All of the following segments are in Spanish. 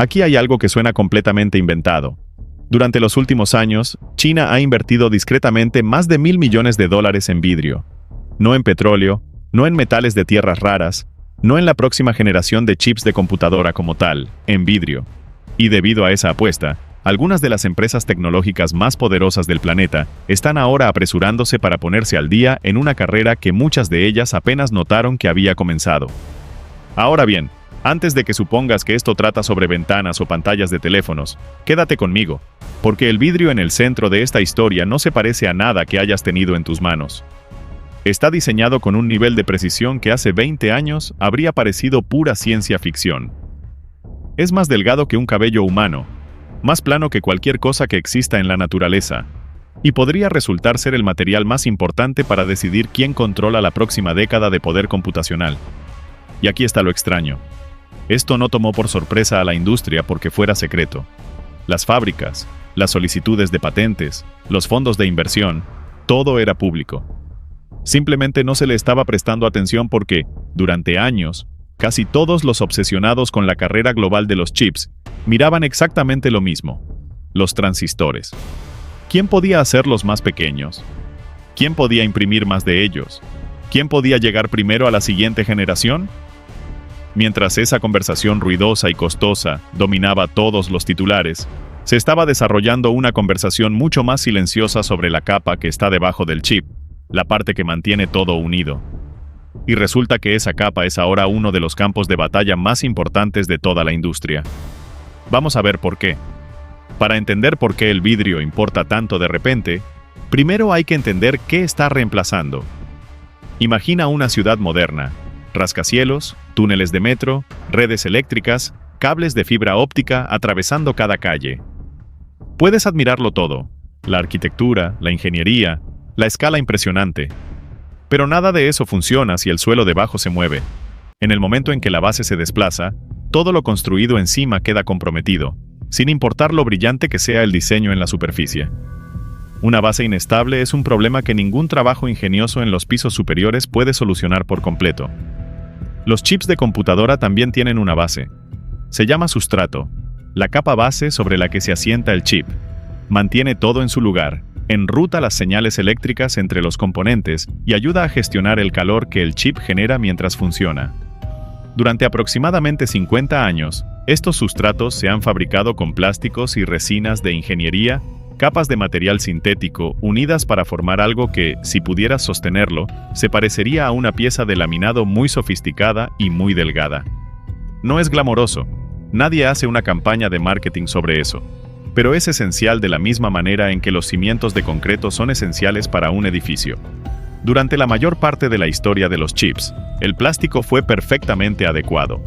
Aquí hay algo que suena completamente inventado. Durante los últimos años, China ha invertido discretamente más de $1.000 millones en vidrio. No en petróleo, no en metales de tierras raras, no en la próxima generación de chips de computadora como tal, en vidrio. Y debido a esa apuesta, algunas de las empresas tecnológicas más poderosas del planeta están ahora apresurándose para ponerse al día en una carrera que muchas de ellas apenas notaron que había comenzado. Ahora bien, antes de que supongas que esto trata sobre ventanas o pantallas de teléfonos, quédate conmigo, porque el vidrio en el centro de esta historia no se parece a nada que hayas tenido en tus manos. Está diseñado con un nivel de precisión que hace 20 años habría parecido pura ciencia ficción. Es más delgado que un cabello humano, más plano que cualquier cosa que exista en la naturaleza, y podría resultar ser el material más importante para decidir quién controla la próxima década de poder computacional. Y aquí está lo extraño. Esto no tomó por sorpresa a la industria porque fuera secreto. Las fábricas, las solicitudes de patentes, los fondos de inversión, todo era público. Simplemente no se le estaba prestando atención porque, durante años, casi todos los obsesionados con la carrera global de los chips miraban exactamente lo mismo: los transistores. ¿Quién podía hacerlos más pequeños? ¿Quién podía imprimir más de ellos? ¿Quién podía llegar primero a la siguiente generación? Mientras esa conversación ruidosa y costosa dominaba todos los titulares, se estaba desarrollando una conversación mucho más silenciosa sobre la capa que está debajo del chip, la parte que mantiene todo unido. Y resulta que esa capa es ahora uno de los campos de batalla más importantes de toda la industria. Vamos a ver por qué. Para entender por qué el vidrio importa tanto de repente, primero hay que entender qué está reemplazando. Imagina una ciudad moderna: rascacielos, túneles de metro, redes eléctricas, cables de fibra óptica atravesando cada calle. Puedes admirarlo todo: la arquitectura, la ingeniería, la escala impresionante. Pero nada de eso funciona si el suelo debajo se mueve. En el momento en que la base se desplaza, todo lo construido encima queda comprometido, sin importar lo brillante que sea el diseño en la superficie. Una base inestable es un problema que ningún trabajo ingenioso en los pisos superiores puede solucionar por completo. Los chips de computadora también tienen una base. Se llama sustrato, la capa base sobre la que se asienta el chip. Mantiene todo en su lugar, enruta las señales eléctricas entre los componentes y ayuda a gestionar el calor que el chip genera mientras funciona. Durante aproximadamente 50 años, estos sustratos se han fabricado con plásticos y resinas de ingeniería, capas de material sintético unidas para formar algo que, si pudieras sostenerlo, se parecería a una pieza de laminado muy sofisticada y muy delgada. No es glamoroso. Nadie hace una campaña de marketing sobre eso. Pero es esencial de la misma manera en que los cimientos de concreto son esenciales para un edificio. Durante la mayor parte de la historia de los chips, el plástico fue perfectamente adecuado.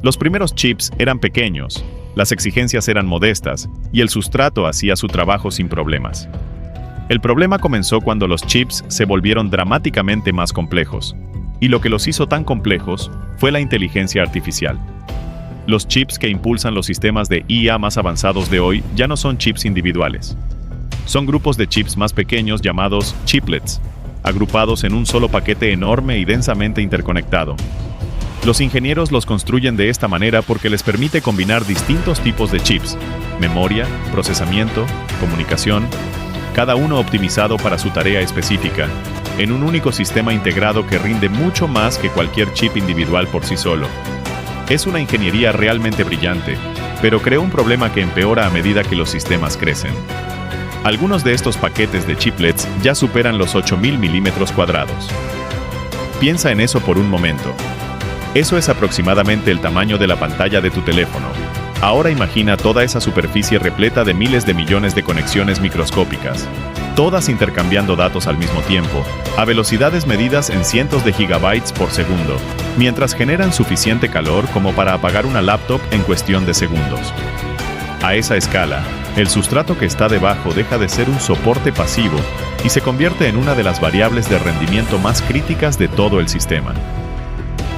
Los primeros chips eran pequeños, las exigencias eran modestas, y el sustrato hacía su trabajo sin problemas. El problema comenzó cuando los chips se volvieron dramáticamente más complejos, y lo que los hizo tan complejos fue la inteligencia artificial. Los chips que impulsan los sistemas de IA más avanzados de hoy ya no son chips individuales. Son grupos de chips más pequeños llamados chiplets, agrupados en un solo paquete enorme y densamente interconectado. Los ingenieros los construyen de esta manera porque les permite combinar distintos tipos de chips: memoria, procesamiento, comunicación, cada uno optimizado para su tarea específica, en un único sistema integrado que rinde mucho más que cualquier chip individual por sí solo. Es una ingeniería realmente brillante, pero crea un problema que empeora a medida que los sistemas crecen. Algunos de estos paquetes de chiplets ya superan los 8.000 milímetros cuadrados. Piensa en eso por un momento. Eso es aproximadamente el tamaño de la pantalla de tu teléfono. Ahora imagina toda esa superficie repleta de miles de millones de conexiones microscópicas, todas intercambiando datos al mismo tiempo, a velocidades medidas en cientos de gigabytes por segundo, mientras generan suficiente calor como para apagar una laptop en cuestión de segundos. A esa escala, el sustrato que está debajo deja de ser un soporte pasivo y se convierte en una de las variables de rendimiento más críticas de todo el sistema.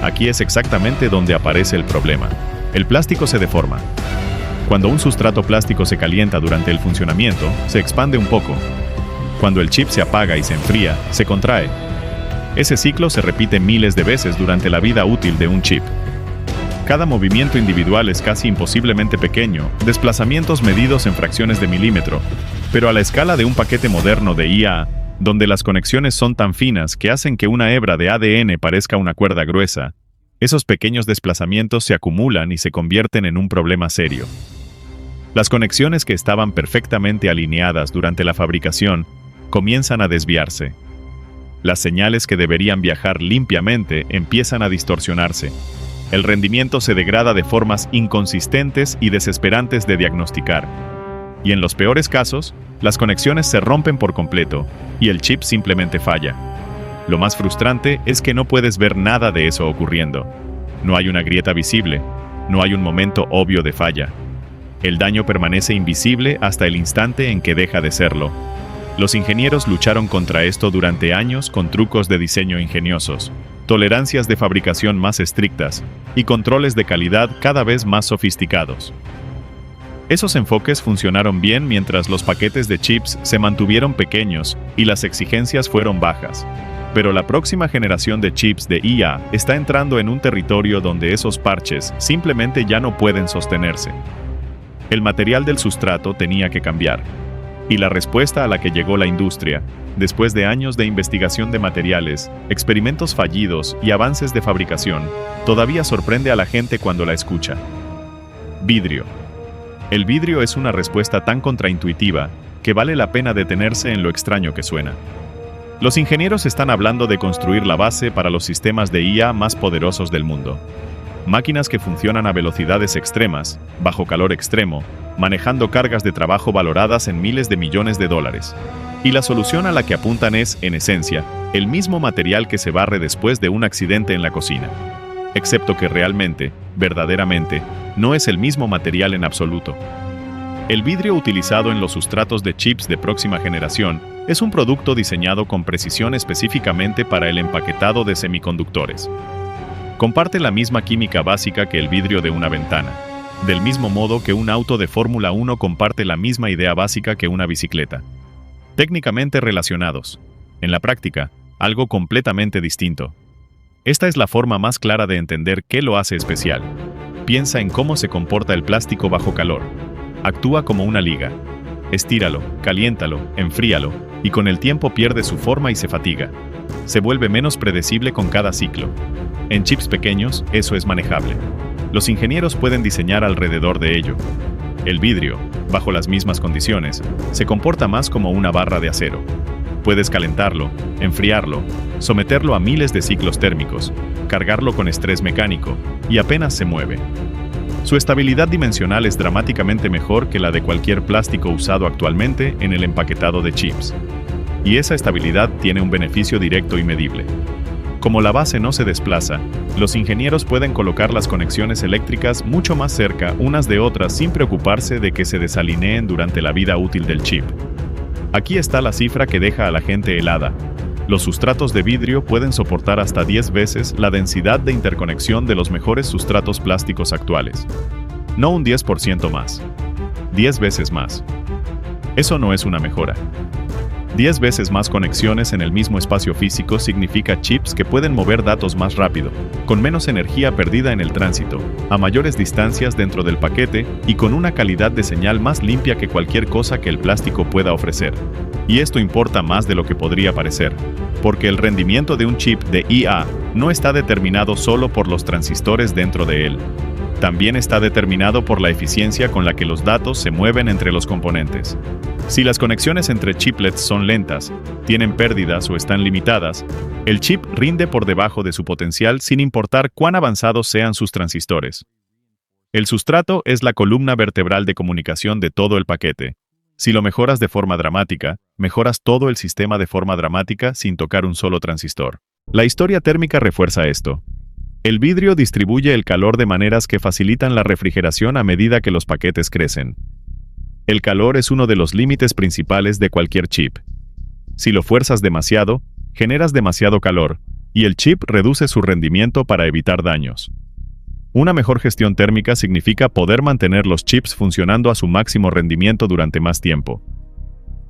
Aquí es exactamente donde aparece el problema. El plástico se deforma. Cuando un sustrato plástico se calienta durante el funcionamiento, se expande un poco. Cuando el chip se apaga y se enfría, se contrae. Ese ciclo se repite miles de veces durante la vida útil de un chip. Cada movimiento individual es casi imposiblemente pequeño, desplazamientos medidos en fracciones de milímetro, pero a la escala de un paquete moderno de IA, donde las conexiones son tan finas que hacen que una hebra de ADN parezca una cuerda gruesa, esos pequeños desplazamientos se acumulan y se convierten en un problema serio. Las conexiones que estaban perfectamente alineadas durante la fabricación comienzan a desviarse. Las señales que deberían viajar limpiamente empiezan a distorsionarse. El rendimiento se degrada de formas inconsistentes y desesperantes de diagnosticar. Y en los peores casos, las conexiones se rompen por completo y el chip simplemente falla. Lo más frustrante es que no puedes ver nada de eso ocurriendo. No hay una grieta visible, no hay un momento obvio de falla. El daño permanece invisible hasta el instante en que deja de serlo. Los ingenieros lucharon contra esto durante años con trucos de diseño ingeniosos, tolerancias de fabricación más estrictas y controles de calidad cada vez más sofisticados. Esos enfoques funcionaron bien mientras los paquetes de chips se mantuvieron pequeños y las exigencias fueron bajas. Pero la próxima generación de chips de IA está entrando en un territorio donde esos parches simplemente ya no pueden sostenerse. El material del sustrato tenía que cambiar. Y la respuesta a la que llegó la industria, después de años de investigación de materiales, experimentos fallidos y avances de fabricación, todavía sorprende a la gente cuando la escucha. Vidrio. El vidrio es una respuesta tan contraintuitiva que vale la pena detenerse en lo extraño que suena. Los ingenieros están hablando de construir la base para los sistemas de IA más poderosos del mundo. Máquinas que funcionan a velocidades extremas, bajo calor extremo, manejando cargas de trabajo valoradas en miles de millones de dólares. Y la solución a la que apuntan es, en esencia, el mismo material que se barre después de un accidente en la cocina. Excepto que realmente, verdaderamente, no es el mismo material en absoluto. El vidrio utilizado en los sustratos de chips de próxima generación es un producto diseñado con precisión específicamente para el empaquetado de semiconductores. Comparte la misma química básica que el vidrio de una ventana, del mismo modo que un auto de Fórmula 1 comparte la misma idea básica que una bicicleta. Técnicamente relacionados. En la práctica, algo completamente distinto. Esta es la forma más clara de entender qué lo hace especial. Piensa en cómo se comporta el plástico bajo calor. Actúa como una liga. Estíralo, caliéntalo, enfríalo, y con el tiempo pierde su forma y se fatiga. Se vuelve menos predecible con cada ciclo. En chips pequeños, eso es manejable. Los ingenieros pueden diseñar alrededor de ello. El vidrio, bajo las mismas condiciones, se comporta más como una barra de acero. Puedes calentarlo, enfriarlo, someterlo a miles de ciclos térmicos, cargarlo con estrés mecánico, y apenas se mueve. Su estabilidad dimensional es dramáticamente mejor que la de cualquier plástico usado actualmente en el empaquetado de chips. Y esa estabilidad tiene un beneficio directo y medible. Como la base no se desplaza, los ingenieros pueden colocar las conexiones eléctricas mucho más cerca unas de otras sin preocuparse de que se desalineen durante la vida útil del chip. Aquí está la cifra que deja a la gente helada. Los sustratos de vidrio pueden soportar hasta 10 veces la densidad de interconexión de los mejores sustratos plásticos actuales. No un 10% más. 10 veces más. Eso no es una mejora. 10 veces más conexiones en el mismo espacio físico significa chips que pueden mover datos más rápido, con menos energía perdida en el tránsito, a mayores distancias dentro del paquete y con una calidad de señal más limpia que cualquier cosa que el plástico pueda ofrecer. Y esto importa más de lo que podría parecer, porque el rendimiento de un chip de IA no está determinado solo por los transistores dentro de él. También está determinado por la eficiencia con la que los datos se mueven entre los componentes. Si las conexiones entre chiplets son lentas, tienen pérdidas o están limitadas, el chip rinde por debajo de su potencial sin importar cuán avanzados sean sus transistores. El sustrato es la columna vertebral de comunicación de todo el paquete. Si lo mejoras de forma dramática, mejoras todo el sistema de forma dramática sin tocar un solo transistor. La historia térmica refuerza esto. El vidrio distribuye el calor de maneras que facilitan la refrigeración a medida que los paquetes crecen. El calor es uno de los límites principales de cualquier chip. Si lo fuerzas demasiado, generas demasiado calor, y el chip reduce su rendimiento para evitar daños. Una mejor gestión térmica significa poder mantener los chips funcionando a su máximo rendimiento durante más tiempo.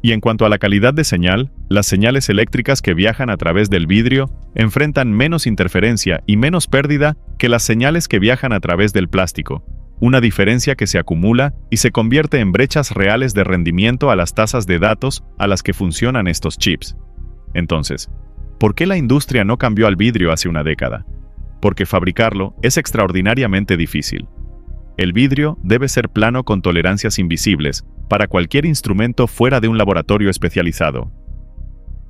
Y en cuanto a la calidad de señal, las señales eléctricas que viajan a través del vidrio enfrentan menos interferencia y menos pérdida que las señales que viajan a través del plástico, una diferencia que se acumula y se convierte en brechas reales de rendimiento a las tasas de datos a las que funcionan estos chips. Entonces, ¿por qué la industria no cambió al vidrio hace una década? Porque fabricarlo es extraordinariamente difícil. El vidrio debe ser plano con tolerancias invisibles para cualquier instrumento fuera de un laboratorio especializado.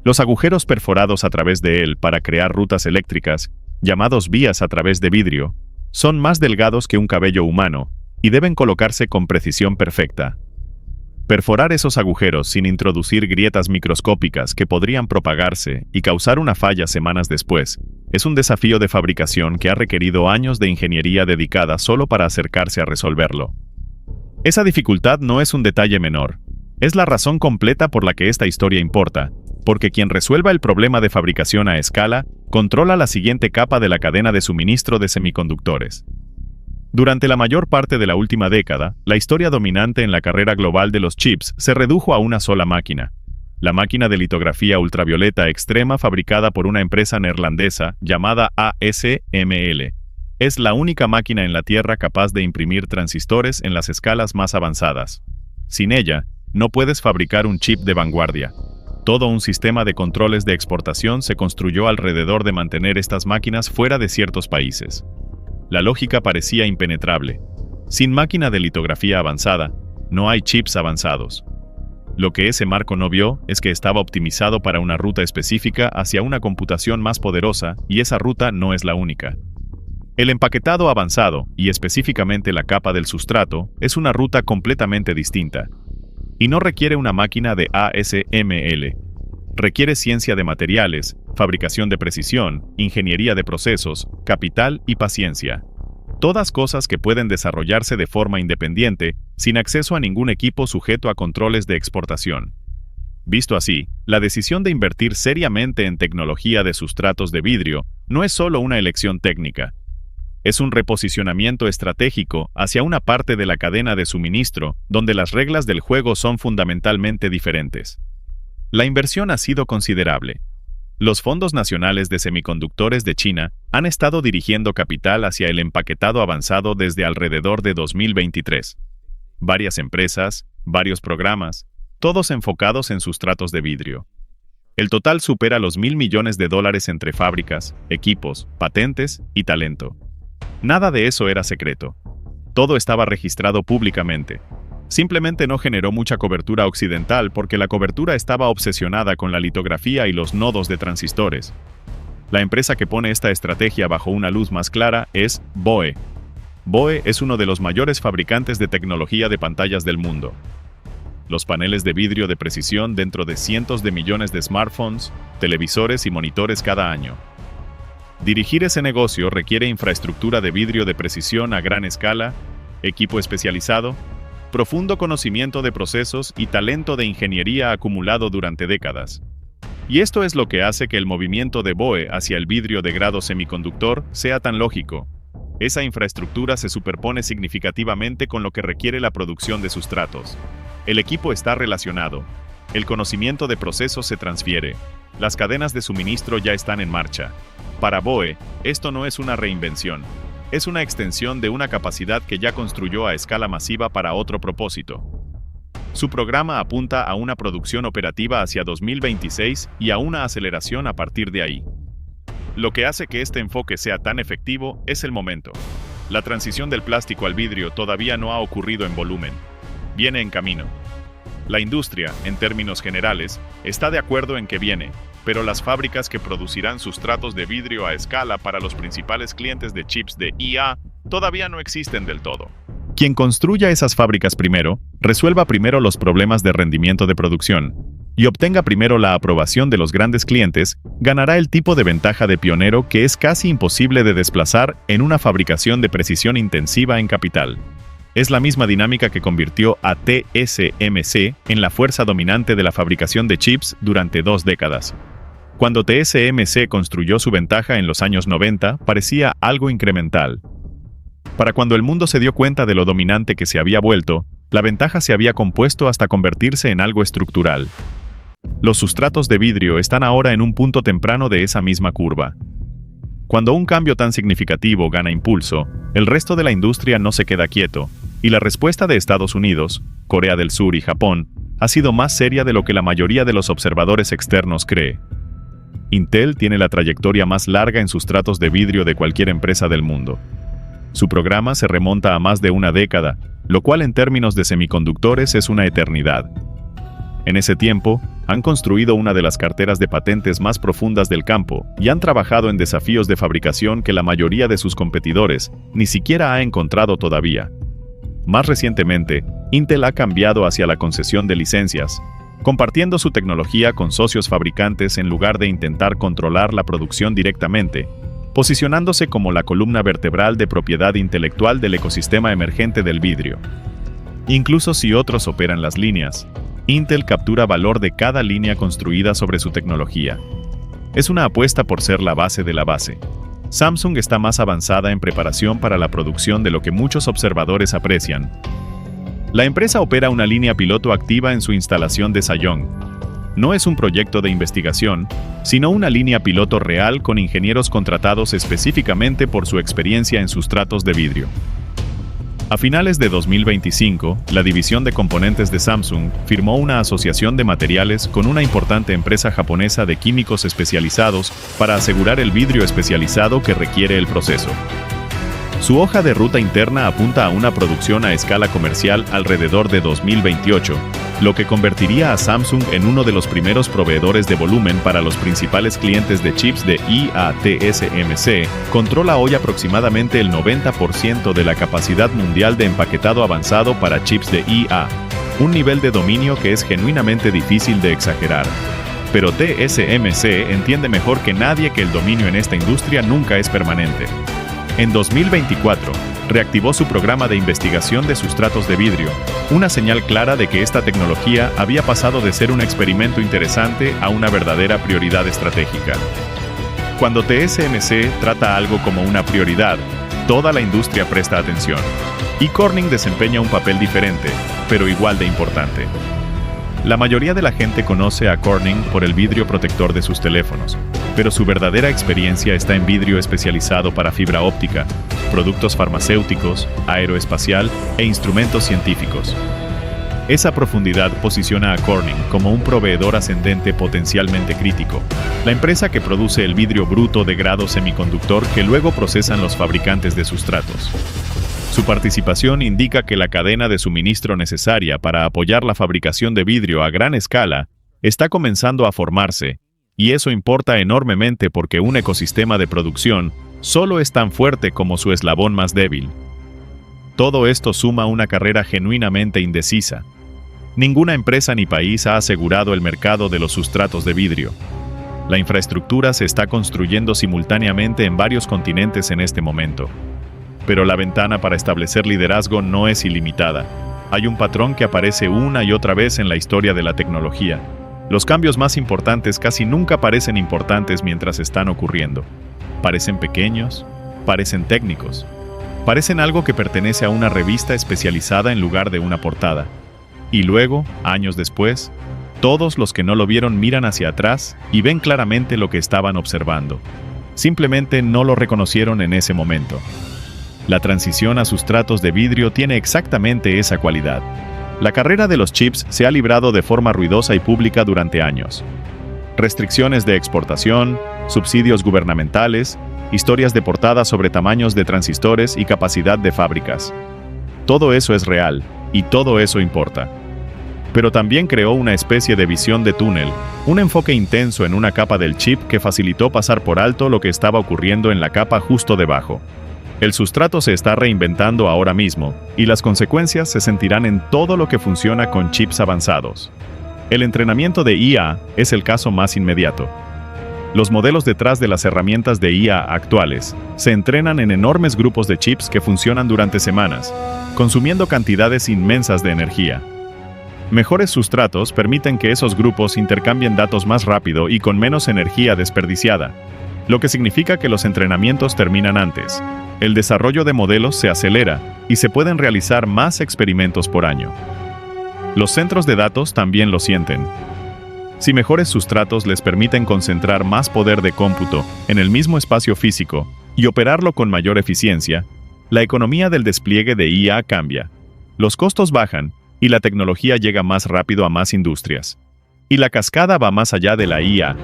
Los agujeros perforados a través de él para crear rutas eléctricas, llamados vías a través de vidrio, son más delgados que un cabello humano y deben colocarse con precisión perfecta. Perforar esos agujeros sin introducir grietas microscópicas que podrían propagarse y causar una falla semanas después es un desafío de fabricación que ha requerido años de ingeniería dedicada solo para acercarse a resolverlo. Esa dificultad no es un detalle menor. Es la razón completa por la que esta historia importa, porque quien resuelva el problema de fabricación a escala controla la siguiente capa de la cadena de suministro de semiconductores. Durante la mayor parte de la última década, la historia dominante en la carrera global de los chips se redujo a una sola máquina. La máquina de litografía ultravioleta extrema fabricada por una empresa neerlandesa llamada ASML. Es la única máquina en la Tierra capaz de imprimir transistores en las escalas más avanzadas. Sin ella, no puedes fabricar un chip de vanguardia. Todo un sistema de controles de exportación se construyó alrededor de mantener estas máquinas fuera de ciertos países. La lógica parecía impenetrable. Sin máquina de litografía avanzada, no hay chips avanzados. Lo que ese marco no vio es que estaba optimizado para una ruta específica hacia una computación más poderosa, y esa ruta no es la única. El empaquetado avanzado, y específicamente la capa del sustrato, es una ruta completamente distinta. Y no requiere una máquina de ASML. Requiere ciencia de materiales, fabricación de precisión, ingeniería de procesos, capital y paciencia. Todas cosas que pueden desarrollarse de forma independiente, sin acceso a ningún equipo sujeto a controles de exportación. Visto así, la decisión de invertir seriamente en tecnología de sustratos de vidrio no es solo una elección técnica. Es un reposicionamiento estratégico hacia una parte de la cadena de suministro donde las reglas del juego son fundamentalmente diferentes. La inversión ha sido considerable. Los fondos nacionales de semiconductores de China han estado dirigiendo capital hacia el empaquetado avanzado desde alrededor de 2023. Varias empresas, varios programas, todos enfocados en sustratos de vidrio. El total supera los $1.000 millones entre fábricas, equipos, patentes y talento. Nada de eso era secreto. Todo estaba registrado públicamente. Simplemente no generó mucha cobertura occidental porque la cobertura estaba obsesionada con la litografía y los nodos de transistores. La empresa que pone esta estrategia bajo una luz más clara es BOE. BOE es uno de los mayores fabricantes de tecnología de pantallas del mundo. Los paneles de vidrio de precisión dentro de cientos de millones de smartphones, televisores y monitores cada año. Dirigir ese negocio requiere infraestructura de vidrio de precisión a gran escala, equipo especializado, profundo conocimiento de procesos y talento de ingeniería acumulado durante décadas. Y esto es lo que hace que el movimiento de BOE hacia el vidrio de grado semiconductor sea tan lógico. Esa infraestructura se superpone significativamente con lo que requiere la producción de sustratos. El equipo está relacionado. El conocimiento de procesos se transfiere. Las cadenas de suministro ya están en marcha. Para BOE, esto no es una reinvención. Es una extensión de una capacidad que ya construyó a escala masiva para otro propósito. Su programa apunta a una producción operativa hacia 2026 y a una aceleración a partir de ahí. Lo que hace que este enfoque sea tan efectivo es el momento. La transición del plástico al vidrio todavía no ha ocurrido en volumen. Viene en camino. La industria, en términos generales, está de acuerdo en que viene, pero las fábricas que producirán sustratos de vidrio a escala para los principales clientes de chips de IA todavía no existen del todo. Quien construya esas fábricas primero, resuelva primero los problemas de rendimiento de producción, y obtenga primero la aprobación de los grandes clientes, ganará el tipo de ventaja de pionero que es casi imposible de desplazar en una fabricación de precisión intensiva en capital. Es la misma dinámica que convirtió a TSMC en la fuerza dominante de la fabricación de chips durante 2 décadas. Cuando TSMC construyó su ventaja en los años 90, parecía algo incremental. Para cuando el mundo se dio cuenta de lo dominante que se había vuelto, La ventaja se había compuesto hasta convertirse en algo estructural. Los sustratos de vidrio están ahora en un punto temprano de esa misma curva. Cuando un cambio tan significativo gana impulso, el resto de la industria no se queda quieto, y la respuesta de Estados Unidos, Corea del Sur y Japón ha sido más seria de lo que la mayoría de los observadores externos cree. Intel tiene la trayectoria más larga en sustratos de vidrio de cualquier empresa del mundo. Su programa se remonta a más de una década, lo cual en términos de semiconductores es una eternidad. En ese tiempo, han construido una de las carteras de patentes más profundas del campo y han trabajado en desafíos de fabricación que la mayoría de sus competidores ni siquiera ha encontrado todavía. Más recientemente, Intel ha cambiado hacia la concesión de licencias, compartiendo su tecnología con socios fabricantes en lugar de intentar controlar la producción directamente, posicionándose como la columna vertebral de propiedad intelectual del ecosistema emergente del vidrio. Incluso si otros operan las líneas, Intel captura valor de cada línea construida sobre su tecnología. Es una apuesta por ser la base de la base. Samsung está más avanzada en preparación para la producción de lo que muchos observadores aprecian. La empresa opera una línea piloto activa en su instalación de Sayong. No es un proyecto de investigación, sino una línea piloto real con ingenieros contratados específicamente por su experiencia en sustratos de vidrio. A finales de 2025, la división de componentes de Samsung firmó una asociación de materiales con una importante empresa japonesa de químicos especializados para asegurar el vidrio especializado que requiere el proceso. Su hoja de ruta interna apunta a una producción a escala comercial alrededor de 2028, lo que convertiría a Samsung en uno de los primeros proveedores de volumen para los principales clientes de chips de IA. TSMC controla hoy aproximadamente el 90% de la capacidad mundial de empaquetado avanzado para chips de IA, un nivel de dominio que es genuinamente difícil de exagerar. Pero TSMC entiende mejor que nadie que el dominio en esta industria nunca es permanente. En 2024, reactivó su programa de investigación de sustratos de vidrio, una señal clara de que esta tecnología había pasado de ser un experimento interesante a una verdadera prioridad estratégica. Cuando TSMC trata algo como una prioridad, toda la industria presta atención. Y Corning desempeña un papel diferente, pero igual de importante. La mayoría de la gente conoce a Corning por el vidrio protector de sus teléfonos, pero su verdadera experiencia está en vidrio especializado para fibra óptica, productos farmacéuticos, aeroespacial e instrumentos científicos. Esa profundidad posiciona a Corning como un proveedor ascendente potencialmente crítico, la empresa que produce el vidrio bruto de grado semiconductor que luego procesan los fabricantes de sustratos. Su participación indica que la cadena de suministro necesaria para apoyar la fabricación de vidrio a gran escala está comenzando a formarse, y eso importa enormemente porque un ecosistema de producción solo es tan fuerte como su eslabón más débil. Todo esto suma una carrera genuinamente indecisa. Ninguna empresa ni país ha asegurado el mercado de los sustratos de vidrio. La infraestructura se está construyendo simultáneamente en varios continentes en este momento. Pero la ventana para establecer liderazgo no es ilimitada. Hay un patrón que aparece una y otra vez en la historia de la tecnología. Los cambios más importantes casi nunca parecen importantes mientras están ocurriendo. Parecen pequeños, parecen técnicos, parecen algo que pertenece a una revista especializada en lugar de una portada. Y luego, años después, todos los que no lo vieron miran hacia atrás y ven claramente lo que estaban observando. Simplemente no lo reconocieron en ese momento. La transición a sustratos de vidrio tiene exactamente esa cualidad. La carrera de los chips se ha librado de forma ruidosa y pública durante años. Restricciones de exportación, subsidios gubernamentales, historias de portada sobre tamaños de transistores y capacidad de fábricas. Todo eso es real, y todo eso importa. Pero también creó una especie de visión de túnel, un enfoque intenso en una capa del chip que facilitó pasar por alto lo que estaba ocurriendo en la capa justo debajo. El sustrato se está reinventando ahora mismo, y las consecuencias se sentirán en todo lo que funciona con chips avanzados. El entrenamiento de IA es el caso más inmediato. Los modelos detrás de las herramientas de IA actuales se entrenan en enormes grupos de chips que funcionan durante semanas, consumiendo cantidades inmensas de energía. Mejores sustratos permiten que esos grupos intercambien datos más rápido y con menos energía desperdiciada. lo que significa que los entrenamientos terminan antes. El desarrollo de modelos se acelera y se pueden realizar más experimentos por año. Los centros de datos también lo sienten. Si mejores sustratos les permiten concentrar más poder de cómputo en el mismo espacio físico y operarlo con mayor eficiencia, la economía del despliegue de IA cambia. Los costos bajan y la tecnología llega más rápido a más industrias. Y la cascada va más allá de la IA.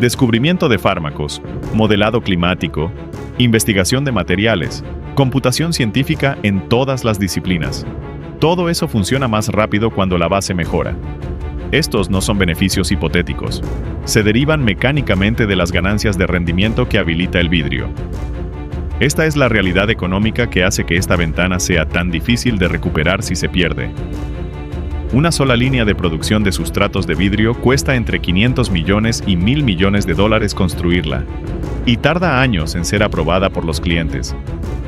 Descubrimiento de fármacos, modelado climático, investigación de materiales, computación científica en todas las disciplinas. Todo eso funciona más rápido cuando la base mejora. Estos no son beneficios hipotéticos. Se derivan mecánicamente de las ganancias de rendimiento que habilita el vidrio. Esta es la realidad económica que hace que esta ventana sea tan difícil de recuperar si se pierde. Una sola línea de producción de sustratos de vidrio cuesta entre 500 millones y 1.000 millones de dólares construirla, y tarda años en ser aprobada por los clientes,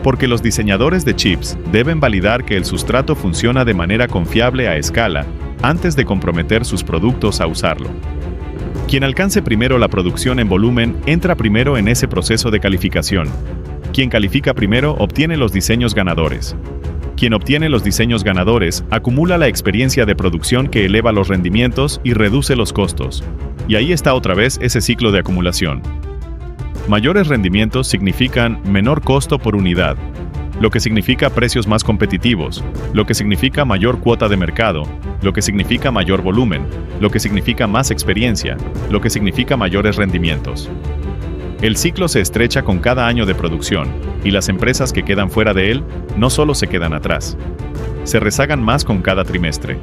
porque los diseñadores de chips deben validar que el sustrato funciona de manera confiable a escala antes de comprometer sus productos a usarlo. Quien alcance primero la producción en volumen entra primero en ese proceso de calificación. Quien califica primero obtiene los diseños ganadores. Quien obtiene los diseños ganadores acumula la experiencia de producción que eleva los rendimientos y reduce los costos. Y ahí está otra vez ese ciclo de acumulación. Mayores rendimientos significan menor costo por unidad, lo que significa precios más competitivos, lo que significa mayor cuota de mercado, lo que significa mayor volumen, lo que significa más experiencia, lo que significa mayores rendimientos. El ciclo se estrecha con cada año de producción, y las empresas que quedan fuera de él no solo se quedan atrás, se rezagan más con cada trimestre.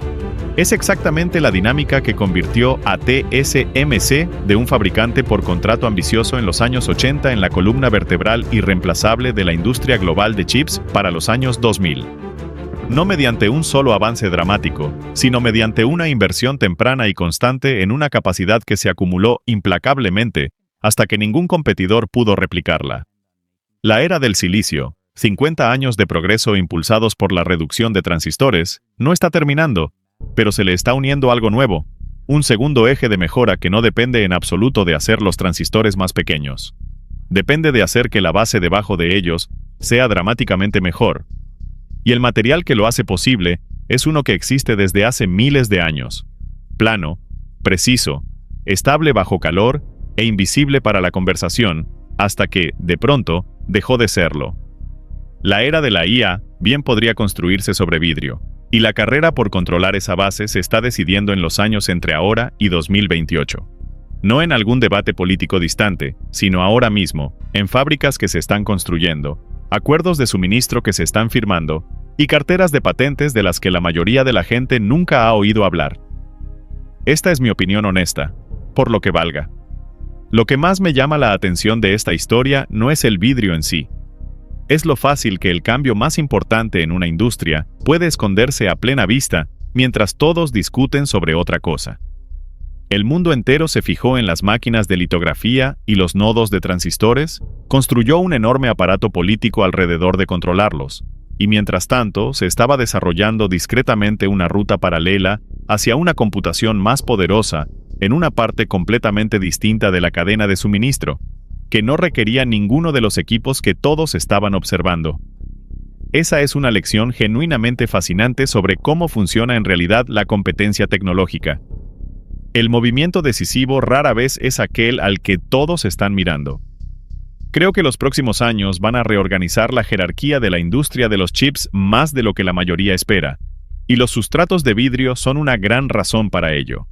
Es exactamente la dinámica que convirtió a TSMC de un fabricante por contrato ambicioso en los años 80 en la columna vertebral irreemplazable de la industria global de chips para los años 2000. No mediante un solo avance dramático, sino mediante una inversión temprana y constante en una capacidad que se acumuló implacablemente hasta que ningún competidor pudo replicarla. La era del silicio, 50 años de progreso impulsados por la reducción de transistores, no está terminando, pero se le está uniendo algo nuevo, un segundo eje de mejora que no depende en absoluto de hacer los transistores más pequeños. Depende de hacer que la base debajo de ellos sea dramáticamente mejor. Y el material que lo hace posible es uno que existe desde hace miles de años. Plano, preciso, estable bajo calor e invisible para la conversación, hasta que, de pronto, dejó de serlo. La era de la IA bien podría construirse sobre vidrio, y la carrera por controlar esa base se está decidiendo en los años entre ahora y 2028. No en algún debate político distante, sino ahora mismo, en fábricas que se están construyendo, acuerdos de suministro que se están firmando, y carteras de patentes de las que la mayoría de la gente nunca ha oído hablar. Esta es mi opinión honesta, por lo que valga. Lo que más me llama la atención de esta historia no es el vidrio en sí. Es lo fácil que el cambio más importante en una industria puede esconderse a plena vista mientras todos discuten sobre otra cosa. El mundo entero se fijó en las máquinas de litografía y los nodos de transistores, construyó un enorme aparato político alrededor de controlarlos, y mientras tanto se estaba desarrollando discretamente una ruta paralela hacia una computación más poderosa en una parte completamente distinta de la cadena de suministro, que no requería ninguno de los equipos que todos estaban observando. Esa es una lección genuinamente fascinante sobre cómo funciona en realidad la competencia tecnológica. El movimiento decisivo rara vez es aquel al que todos están mirando. Creo que los próximos años van a reorganizar la jerarquía de la industria de los chips más de lo que la mayoría espera, y los sustratos de vidrio son una gran razón para ello.